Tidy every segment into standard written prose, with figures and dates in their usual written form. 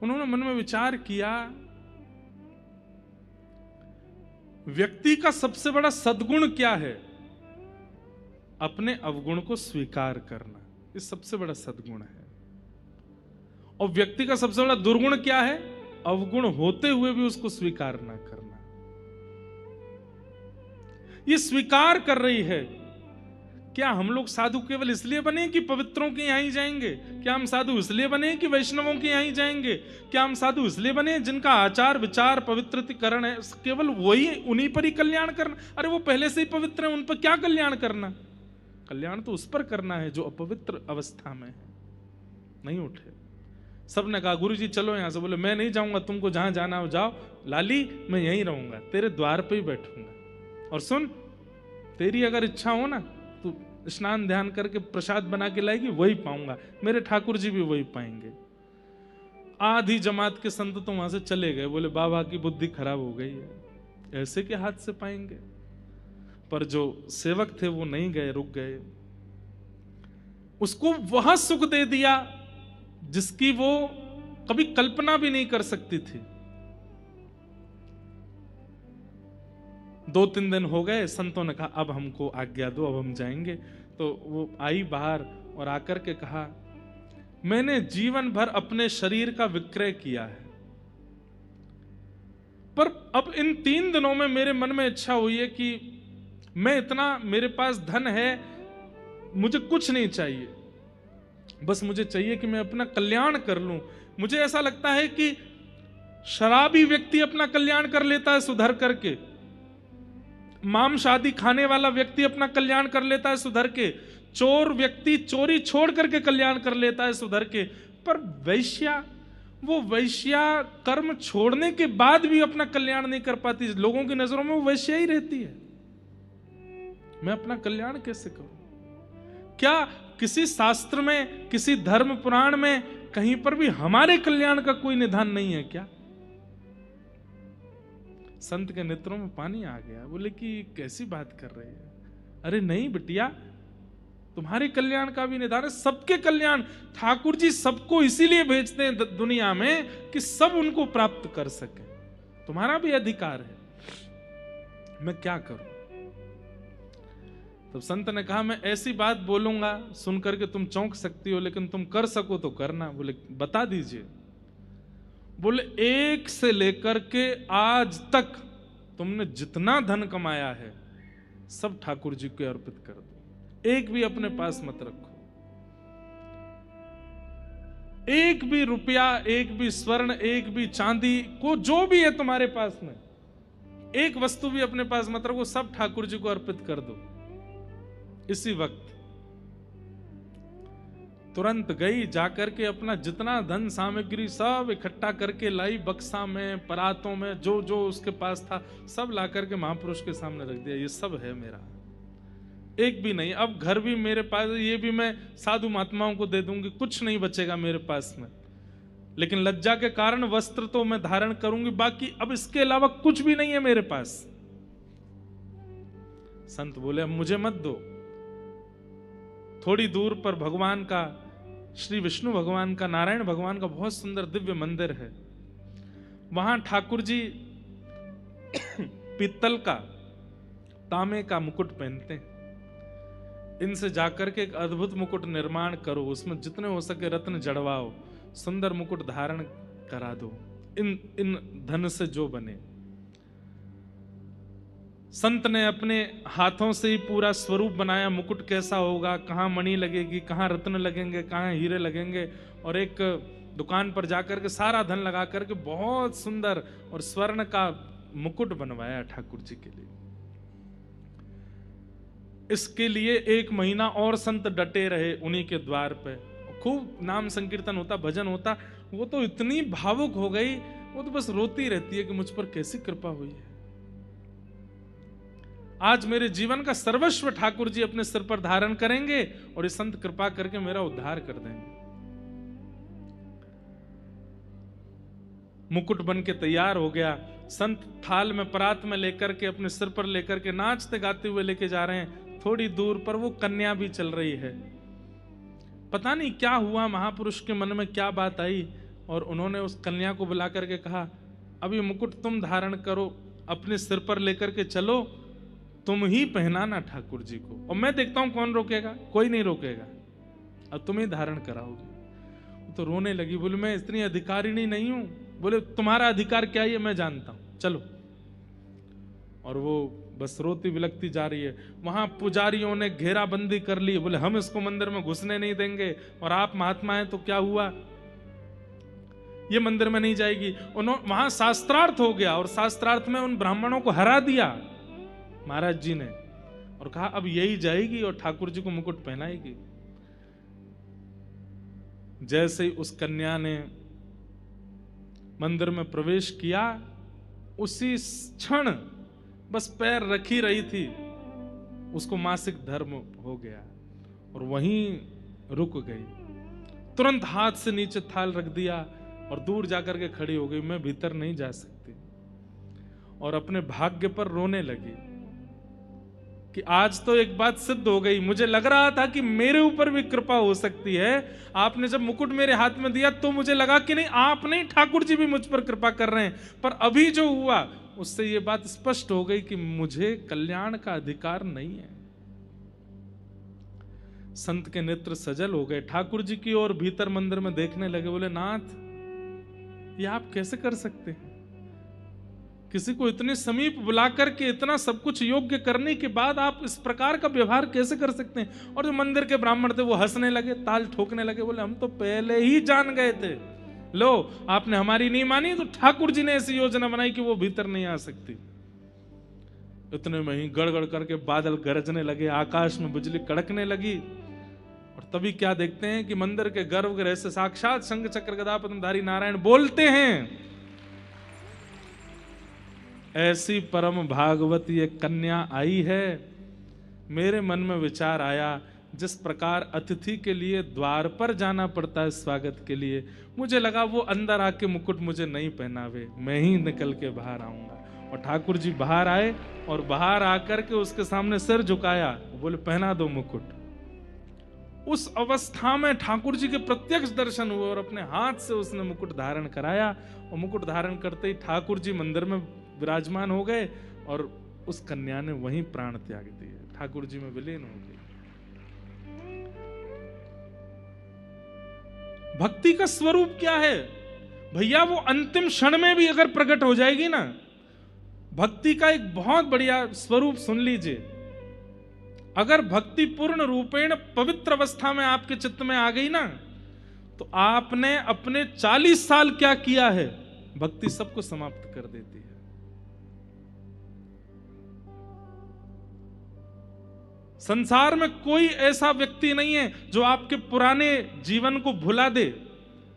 उन्होंने मन में विचार किया, व्यक्ति का सबसे बड़ा सद्गुण क्या है? अपने अवगुण को स्वीकार करना, ये सबसे बड़ा सद्गुण है। और व्यक्ति का सबसे बड़ा दुर्गुण क्या है? अवगुण होते हुए भी उसको स्वीकार ना करना। ये स्वीकार कर रही है। क्या हम लोग साधु केवल इसलिए बने कि पवित्रों के यहां ही जाएंगे? क्या हम साधु इसलिए बने कि वैष्णवों के यहां ही जाएंगे? क्या हम साधु इसलिए बने जिनका आचार विचार पवित्रीकरण है, केवल वही उन्हीं पर ही कल्याण करना? अरे वो पहले से ही पवित्र है, उन पर क्या कल्याण करना? कल्याण तो उस पर करना है जो अपवित्र अवस्था में है। नहीं उठे। सबने कहा गुरुजी चलो यहां से। बोले मैं नहीं जाऊंगा, तुमको जहां जाना हो जाओ, लाली मैं यहीं रहूंगा, तेरे द्वार पे ही बैठूंगा। और सुन, तेरी अगर इच्छा हो ना, तू स्नान ध्यान करके प्रसाद बना के लाएगी, वही पाऊंगा, मेरे ठाकुर जी भी वही पाएंगे। आधी जमात के संत तो वहां से चले गए। बोले बाबा की बुद्धि खराब हो गई है, ऐसे के हाथ से पाएंगे? पर जो सेवक थे वो नहीं गए, रुक गए। उसको वह सुख दे दिया जिसकी वो कभी कल्पना भी नहीं कर सकती थी। 2-3 दिन हो गए, संतों ने कहा अब हमको आज्ञा दो, अब हम जाएंगे। तो वो आई बाहर और आकर के कहा, मैंने जीवन भर अपने शरीर का विक्रय किया है, पर अब इन 3 दिनों में मेरे मन में इच्छा हुई है कि मैं इतना, मेरे पास धन है, मुझे कुछ नहीं चाहिए, बस मुझे चाहिए कि मैं अपना कल्याण कर लूं। मुझे ऐसा लगता है कि शराबी व्यक्ति अपना कल्याण कर लेता है सुधर करके, मांस आदि खाने वाला व्यक्ति अपना कल्याण कर लेता है सुधर के, चोर व्यक्ति चोरी छोड़ करके कल्याण कर लेता है सुधर के, पर वैश्या, वो वैश्या कर्म छोड़ने के बाद भी अपना कल्याण नहीं कर पाती। लोगों की नजरों में वो वैश्या ही रहती है। मैं अपना कल्याण कैसे करूं? क्या किसी शास्त्र में, किसी धर्म पुराण में कहीं पर भी हमारे कल्याण का कोई निधान नहीं है क्या? संत के नेत्रों में पानी आ गया। बोले कि कैसी बात कर रहे हैं? अरे नहीं बिटिया, तुम्हारे कल्याण का भी निधान है, सबके कल्याण। ठाकुर जी सबको इसीलिए भेजते हैं दुनिया में कि सब उनको प्राप्त कर सके। तुम्हारा भी अधिकार है। मैं क्या करूं? तो संत ने कहा मैं ऐसी बात बोलूंगा सुन करके तुम चौंक सकती हो, लेकिन तुम कर सको तो करना। बोले बता दीजिए। बोले 1 से लेकर के आज तक तुमने जितना धन कमाया है सब ठाकुर जी को अर्पित कर दो, एक भी अपने पास मत रखो। एक भी रुपया, एक भी स्वर्ण, एक भी चांदी को, जो भी है तुम्हारे पास में, एक वस्तु भी अपने पास मत रखो, सब ठाकुर जी को अर्पित कर दो। इसी वक्त तुरंत गई, जाकर के अपना जितना धन सामग्री सब इकट्ठा करके लाई, बक्सा में, परातों में, जो जो उसके पास था सब ला करके महापुरुष के सामने रख दिया। ये सब है मेरा, एक भी नहीं। अब घर भी मेरे पास, ये भी मैं साधु महात्माओं को दे दूंगी, कुछ नहीं बचेगा मेरे पास में। लेकिन लज्जा के कारण वस्त्र तो मैं धारण करूंगी, बाकी अब इसके अलावा कुछ भी नहीं है मेरे पास। संत बोले अब मुझे मत दो। थोड़ी दूर पर भगवान का, श्री विष्णु भगवान का, नारायण भगवान का बहुत सुंदर दिव्य मंदिर है। वहां ठाकुर जी पीतल का, तांबे का मुकुट पहनते हैं। इनसे जाकर के एक अद्भुत मुकुट निर्माण करो, उसमें जितने हो सके रत्न जड़वाओ, सुंदर मुकुट धारण करा दो, इन धन से जो बने। संत ने अपने हाथों से ही पूरा स्वरूप बनाया, मुकुट कैसा होगा, कहाँ मणि लगेगी, कहाँ रत्न लगेंगे, कहाँ हीरे लगेंगे, और एक दुकान पर जाकर के सारा धन लगा करके बहुत सुंदर और स्वर्ण का मुकुट बनवाया ठाकुर जी के लिए। इसके लिए 1 महीना और संत डटे रहे उन्हीं के द्वार पे। खूब नाम संकीर्तन होता, भजन होता। वो तो इतनी भावुक हो गई, वो तो बस रोती रहती है कि मुझ पर कैसी कृपा हुई है। आज मेरे जीवन का सर्वस्व ठाकुर जी अपने सिर पर धारण करेंगे और ये संत कृपा करके मेरा उद्धार कर देंगे। मुकुट बन के तैयार हो गया। संत थाल में, परात में लेकर के, अपने सिर पर लेकर के नाचते गाते हुए लेके जा रहे हैं। थोड़ी दूर पर वो कन्या भी चल रही है। पता नहीं क्या हुआ, महापुरुष के मन में क्या बात आई, और उन्होंने उस कन्या को बुला करके कहा, अब ये मुकुट तुम धारण करो, अपने सिर पर लेकर के चलो, तुम ही पहनाना ठाकुर जी को, और मैं देखता हूं कौन रोकेगा, कोई नहीं रोकेगा, अब तुम ही धारण कराओगे। तो रोने लगी, बोले मैं इतनी अधिकारिणी नहीं हूं। बोले तुम्हारा अधिकार क्या है मैं जानता हूं, चलो। और वो बस रोती विलकती जा रही है। वहां पुजारियों ने घेराबंदी कर ली, बोले हम इसको मंदिर में घुसने नहीं देंगे, और आप महात्मा हैं तो क्या हुआ, ये मंदिर में नहीं जाएगी। उन्होंने वहां शास्त्रार्थ हो गया, और शास्त्रार्थ में उन ब्राह्मणों को हरा दिया महाराज जी ने, और कहा अब यही जाएगी और ठाकुर जी को मुकुट पहनाएगी। जैसे ही उस कन्या ने मंदिर में प्रवेश किया, उसी क्षण बस पैर रखी रही थी, उसको मासिक धर्म हो गया और वहीं रुक गई। तुरंत हाथ से नीचे थाल रख दिया और दूर जाकर के खड़ी हो गई, मैं भीतर नहीं जा सकती। और अपने भाग्य पर रोने लगी कि आज तो एक बात सिद्ध हो गई, मुझे लग रहा था कि मेरे ऊपर भी कृपा हो सकती है। आपने जब मुकुट मेरे हाथ में दिया तो मुझे लगा कि नहीं, आप नहीं, ठाकुर जी भी मुझ पर कृपा कर रहे हैं। पर अभी जो हुआ उससे ये बात स्पष्ट हो गई कि मुझे कल्याण का अधिकार नहीं है। संत के नेत्र सजल हो गए, ठाकुर जी की ओर भीतर मंदिर में देखने लगे। बोले नाथ, ये आप कैसे कर सकते हैं? किसी को इतने समीप बुलाकर के इतना सब कुछ योग्य करने के बाद आप इस प्रकार का व्यवहार कैसे कर सकते हैं? और जो मंदिर के ब्राह्मण थे वो हंसने लगे, ताल ठोकने लगे। बोले हम तो पहले ही जान गए थे, लो आपने हमारी नहीं मानी तो ठाकुर जी ने ऐसी योजना बनाई कि वो भीतर नहीं आ सकती। इतने में ही गड़गड़ करके बादल गरजने लगे, आकाश में बिजली कड़कने लगी। और तभी क्या देखते हैं कि मंदिर के गर्भगृह से साक्षात शंख चक्र गदा पद्मधारी नारायण बोलते हैं, ऐसी परम भागवत ये कन्या आई है। मेरे मन में विचार आया, जिस प्रकार अतिथि के लिए द्वार पर जाना पड़ता है स्वागत के लिए, मुझे लगा वो अंदर आके मुकुट मुझे नहीं पहनावे, मैं ही निकल के बाहर आऊंगा। और ठाकुर जी बाहर आए और बाहर आकर के उसके सामने सिर झुकाया, बोले पहना दो मुकुट। उस अवस्था में ठाकुर जी के प्रत्यक्ष दर्शन हुए और अपने हाथ से उसने मुकुट धारण कराया। और मुकुट धारण करते ही ठाकुर जी मंदिर में विराजमान हो गए और उस कन्या ने वहीं प्राण त्याग दिए, ठाकुर जी में विलीन हो गई। भक्ति का स्वरूप क्या है भैया? वो अंतिम क्षण में भी अगर प्रकट हो जाएगी ना, भक्ति का एक बहुत बढ़िया स्वरूप सुन लीजिए। अगर भक्ति पूर्ण रूपेण पवित्र अवस्था में आपके चित्त में आ गई ना, तो आपने अपने 40 साल क्या किया है, भक्ति सबको समाप्त कर देती है। संसार में कोई ऐसा व्यक्ति नहीं है जो आपके पुराने जीवन को भुला दे।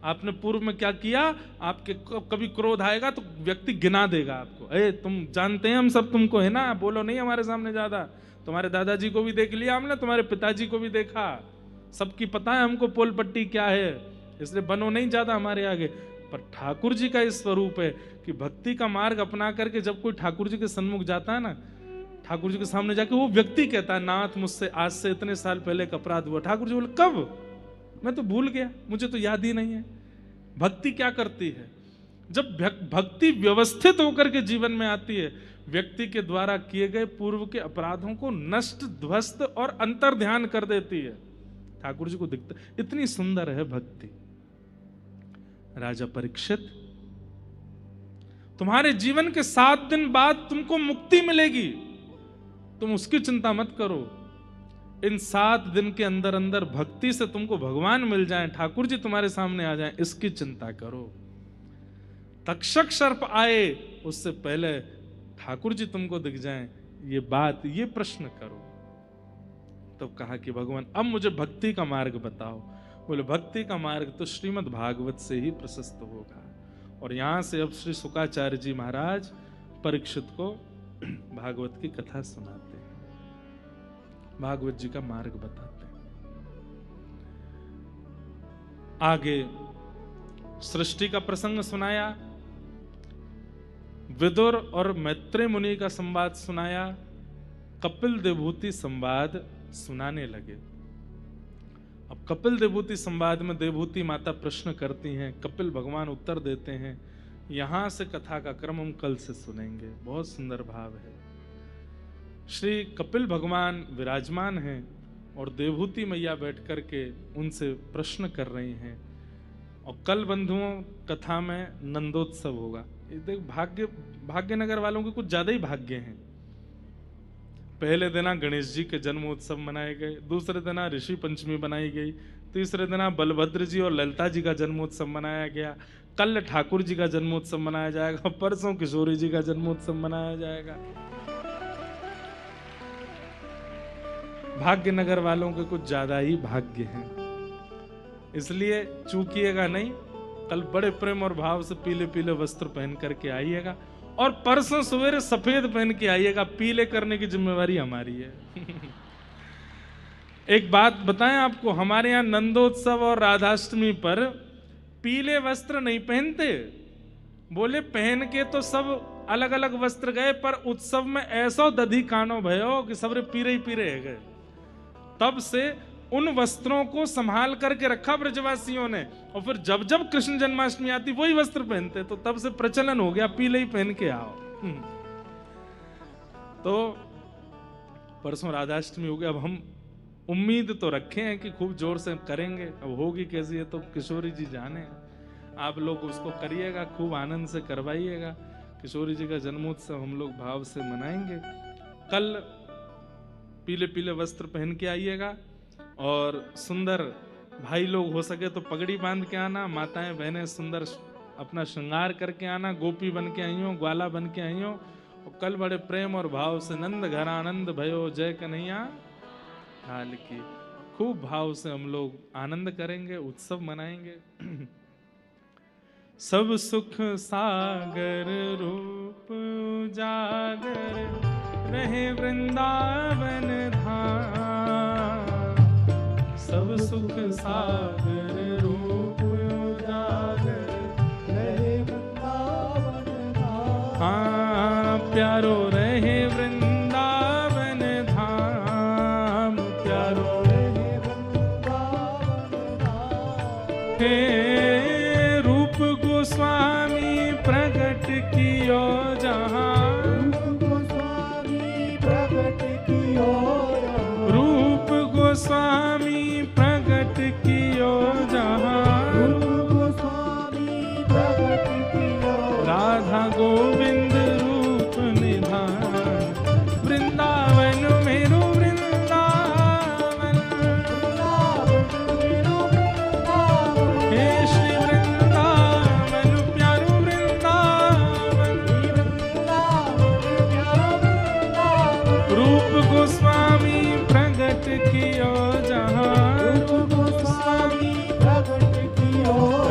आपने पूर्व में क्या किया, आपके कभी क्रोध आएगा तो व्यक्ति गिना देगा आपको, अरे तुम जानते हैं हम सब तुमको, है ना, बोलो नहीं हमारे सामने ज्यादा, तुम्हारे दादाजी को भी देख लिया हमने, तुम्हारे पिताजी को भी देखा, सबकी पता है हमको पोल पट्टी क्या है, इसलिए बनो नहीं ज्यादा हमारे आगे। पर ठाकुर जी का इस स्वरूप है कि भक्ति का मार्ग अपना करके जब कोई ठाकुर जी के सन्मुख जाता है ना, ठाकुर जी के सामने जाके वो व्यक्ति कहता है, नाथ मुझसे आज से इतने साल पहले एक अपराध हुआ। ठाकुर जी बोले कब? मैं तो भूल गया, मुझे तो याद ही नहीं है। भक्ति क्या करती है? जब भक्ति व्यवस्थित होकर के जीवन में आती है, व्यक्ति के द्वारा किए गए पूर्व के अपराधों को नष्ट, ध्वस्त और अंतर्ध्यान कर देती है। ठाकुर जी को दिखता, इतनी सुंदर है भक्ति। राजा परीक्षित, तुम्हारे जीवन के 7 दिन बाद तुमको मुक्ति मिलेगी, तुम उसकी चिंता मत करो। इन 7 दिन के अंदर अंदर भक्ति से तुमको भगवान मिल जाएं, ठाकुर जी तुम्हारे सामने आ जाएं, इसकी चिंता करो। तक्षक सर्प आए उससे पहले ठाकुर जी तुमको दिख जाएं, ये बात, ये प्रश्न करो। तब कहा कि भगवान अब मुझे भक्ति का मार्ग बताओ। बोले भक्ति का मार्ग तो श्रीमद् भागवत से ही प्रशस्त होगा। और यहां से अब श्री शुकाचार्य जी महाराज परीक्षित को भागवत की कथा सुनाते हैं, भागवत जी का मार्ग बताते हैं। आगे सृष्टि का प्रसंग सुनाया, विदुर और मैत्रेय मुनि का संवाद सुनाया, कपिल देवभूति संवाद सुनाने लगे। अब कपिल देवभूति संवाद में देवभूति माता प्रश्न करती हैं, कपिल भगवान उत्तर देते हैं। यहां से कथा का क्रम हम कल से सुनेंगे। बहुत सुंदर भाव है। श्री कपिल भगवान विराजमान हैं और देवभूति मैया बैठ करके उनसे प्रश्न कर रही हैं। और कल बंधुओं कथा में नंदोत्सव होगा। देख भाग्यनगर वालों के कुछ ज्यादा ही भाग्य हैं। पहले दिन गणेश जी के जन्मोत्सव मनाए गए, दूसरे दिन ऋषि पंचमी बनाई गई, तीसरे दिन बलभद्र जी और ललिता जी का जन्मोत्सव मनाया गया, कल ठाकुर जी का जन्मोत्सव मनाया जाएगा, परसों किशोरी जी का जन्मोत्सव मनाया जाएगा। भाग्यनगर वालों के कुछ ज्यादा ही भाग्य हैं, इसलिए चूकिएगा नहीं। कल बड़े प्रेम और भाव से पीले पीले वस्त्र पहन करके आइएगा और परसों सवेरे सफेद पहन के आइएगा। पीले करने की जिम्मेवारी हमारी है। एक बात बताएं आपको, हमारे यहाँ नंदोत्सव और राधाष्टमी पर पीले वस्त्र नहीं पहनते। बोले पहन के तो सब अलग अलग वस्त्र गए, पर उत्सव में ऐसा दधी कानो भयो कि सबरे पीरे ही पीरे गए। तब से उन वस्त्रों को संभाल करके रखा ब्रजवासियों ने, और फिर जब जब कृष्ण जन्माष्टमी आती वही वस्त्र पहनते, तो तब से प्रचलन हो गया पीले ही पहन के आओ। तो परसों राधाष्टमी हो गया। अब हम उम्मीद तो रखे हैं कि खूब जोर से करेंगे, अब होगी कैसी है तो किशोरी जी जाने। आप लोग उसको करिएगा, खूब आनंद से करवाइएगा। किशोरी जी का जन्मोत्सव हम लोग भाव से मनाएंगे। कल पीले पीले वस्त्र पहन के आइएगा और सुंदर भाई लोग हो सके तो पगड़ी बांध के आना, माताएं बहनें सुंदर अपना श्रृंगार करके आना, गोपी बन के आई हो, ग्वाला बन के आई हो। और कल बड़े प्रेम और भाव से नंद घर आनंद भयो जय कन्हैया लाल की खूब भाव से हम लोग आनंद करेंगे, उत्सव मनाएंगे। सब सुख सागर रूप उजागर रहे वृंदावन धाम। सब सुख सागर रूप उजागर रहे वृंदावन धाम। हाँ प्यारो रहे वृंदावन धाम, प्यारो रहे वृंदावन धाम। हे रूप गोस्वामी प्रकट कियो जहाँ, गोस्वामी प्रकट कियो जहाँ, राधा गोविंद रूप निधान। वृंदावन मेरो वृंदावन, हे श्री वृंदावन प्यारो वृंदावन। रूप गोस्वामी प्रकट कियो जहाँ,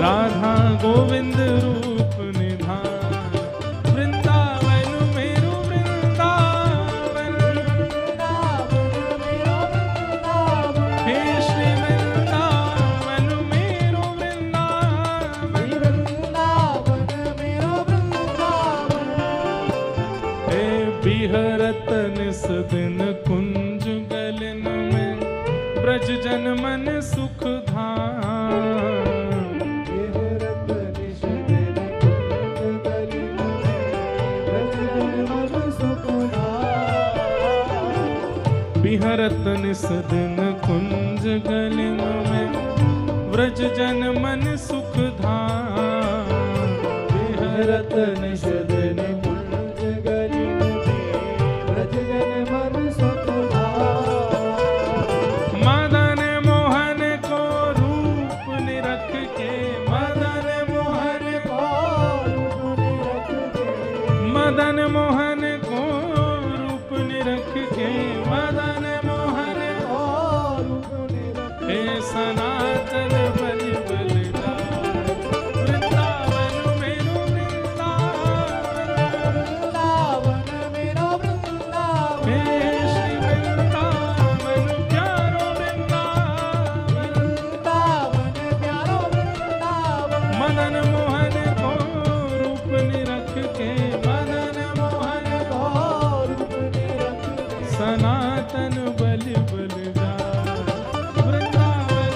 राधा गोविंद रूप निधान। वृंदावन मेरो वृंदावन, हे श्री वृंदावन मेरो वृंदावन। हे बिहरत निस दिन कुंज गलन में, ब्रज जन मन सुख धाम। बिहरत निस दिन कुंज गलन में, ब्रज जन मन सुख धाम। बिहरत निस दिन कुंज गलन में, ब्रज जन मन सुख धाम। मदन मोहन को रूप निरख के, मदन मोहन को रूप निरख के, मदन मोहन को रूप निरख के, मदन मोहन को रूप निरख के। हे सनातन बलि बलिदान, वृंदावन मेरो वृंदावन, वृंदावन मेरो वृंदावन। हे श्री वृंदावन प्यारो वृंदावन, वृंदावन प्यारो वृंदावन। मदन मोहन को रूप निरख के, मदन मोहन को रूप निरख के। सनातन बलि बलिदान, वृंदावन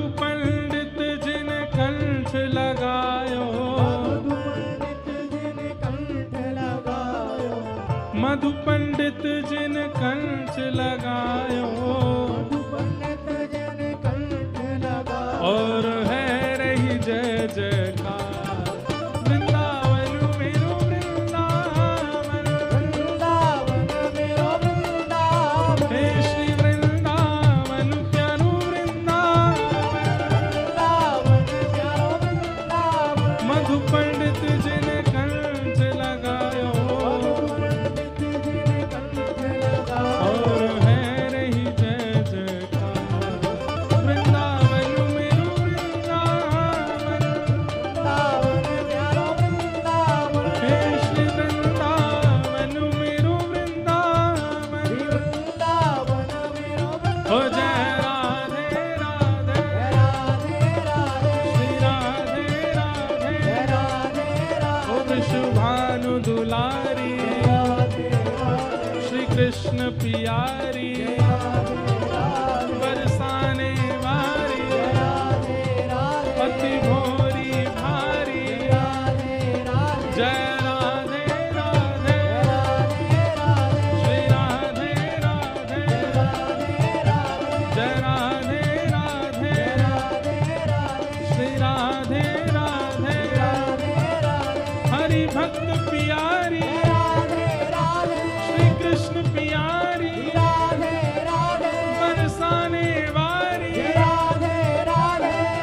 मधु पंडित जिन कंठ लगायो, मधु पंडित जिन कंठ लगायो, और है रही जय जयकार वृंदावन मेरो वृंदावन, हे श्री वृंदावन प्यारो वृंदावन, मधु पंडित जिन कंठ लगायो, और है रही जय जयकार वृंदावन मेरो वृंदावन, हे श्री वृंदावन मेरो वृंदावन। हो जय राधे राधे, श्री राधे राधे, ओ विश्वभानु दुलारी, श्री कृष्ण पियारी, बरसाने वारी, पति भोरी भारी, जय राधे राधे, श्री राधे राधे, जय राधे राधे, श्री राधे राधे, हरि भक्त पियारी, श्री कृष्ण पियारी, बरसाने वारी,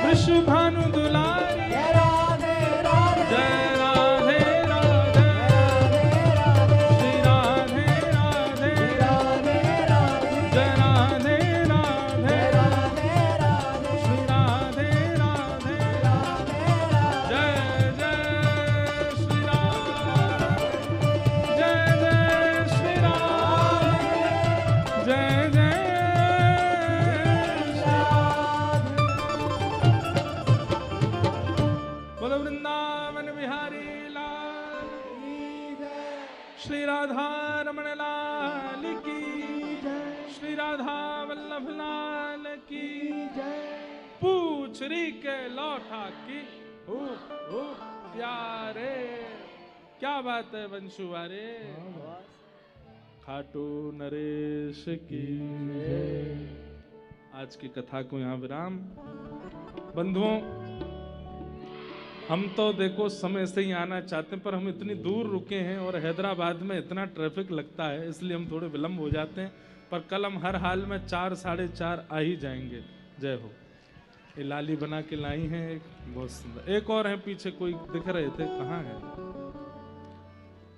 विश्वभानु दुलारी, जय राधे राधे, श्री राधे राधे, जय राधे राधे, श्री राधे राधे, जय जय श्री राम, जय जय श्री राम, जय जय बोलो वृंदावन बिहारी लाल, श्री राधा रमण लाल की, श्री राधा वल्लभ लाल की, पूछरी के लौटा की हो प्यारे। क्या बात है बंशुवारे, खाटू नरेश की जय। आज की कथा को यहाँ विराम। बंधुओं, हम तो देखो समय से ही आना चाहते हैं, पर हम इतनी दूर रुके हैं और हैदराबाद में इतना ट्रैफिक लगता है, इसलिए हम थोड़े विलम्ब हो जाते हैं। पर कल हम हर हाल में 4 साढ़े 4 आ ही जाएंगे। जय हो। ये लाली बना के लाई हैं, एक बहुत सुंदर, एक और है पीछे, कोई दिख रहे थे, कहाँ है?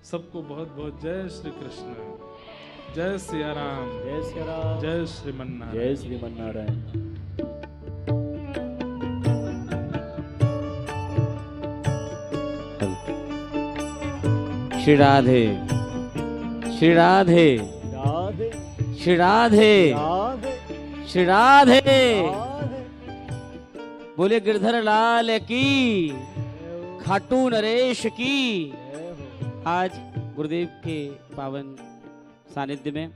सबको बहुत बहुत जय श्री कृष्ण, जय सिया राम, जय श्री राम, जय श्रीमन्नारायण, जय श्रीमन्नारायण। श्री राधे, श्री राधे, राधे श्री राधे, राधे श्री राधे, राधे। बोले गिरधर लाल की, खाटू नरेश की। जय हो। आज गुरुदेव के पावन सानिध्य में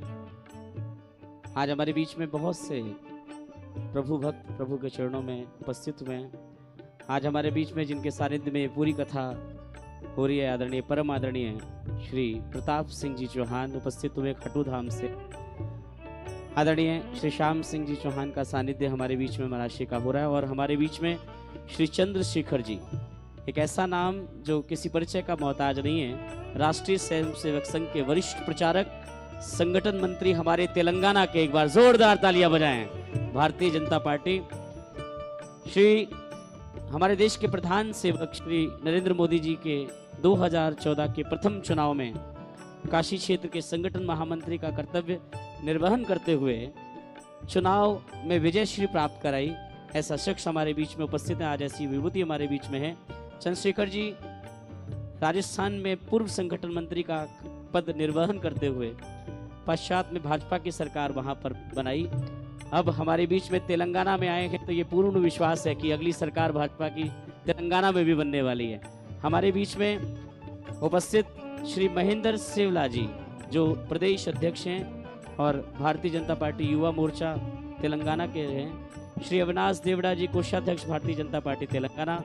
आज हमारे बीच में बहुत से प्रभु भक्त प्रभु के चरणों में उपस्थित हुए हैं। आज हमारे बीच में जिनके सानिध्य में पूरी कथा हो रही है, आदरणीय परम आदरणीय श्री प्रताप सिंह जी चौहान उपस्थित हुए खाटू धाम से। आदरणीय श्री श्याम सिंह जी चौहान का सानिध्य हमारे बीच में महाराष्ट्र का हो रहा है, और हमारे बीच में श्री चंद्रशेखर जी, एक ऐसा नाम जो किसी परिचय का मोहताज नहीं है, राष्ट्रीय स्वयंसेवक संघ के वरिष्ठ प्रचारक, संगठन मंत्री हमारे तेलंगाना के। एक बार जोरदार तालियां बजाएं। भारतीय जनता पार्टी, श्री हमारे देश के प्रधान सेवक श्री नरेंद्र मोदी जी के 2014 के प्रथम चुनाव में काशी क्षेत्र के संगठन महामंत्री का कर्तव्य निर्वहन करते हुए चुनाव में विजय श्री प्राप्त कराई, ऐसा शख्स हमारे बीच में उपस्थित है। आज ऐसी विभूति हमारे बीच में है। चंद्रशेखर जी राजस्थान में पूर्व संगठन मंत्री का पद निर्वहन करते हुए पश्चात में भाजपा की सरकार वहां पर बनाई। अब हमारे बीच में तेलंगाना में आए हैं, तो ये पूर्ण विश्वास है कि अगली सरकार भाजपा की तेलंगाना में भी बनने वाली है। हमारे बीच में उपस्थित श्री महेंद्र सेवला जी, जो प्रदेश अध्यक्ष हैं और भारतीय जनता पार्टी युवा मोर्चा तेलंगाना के हैं। श्री अविनाश देवड़ा जी, कोषाध्यक्ष भारतीय जनता पार्टी तेलंगाना।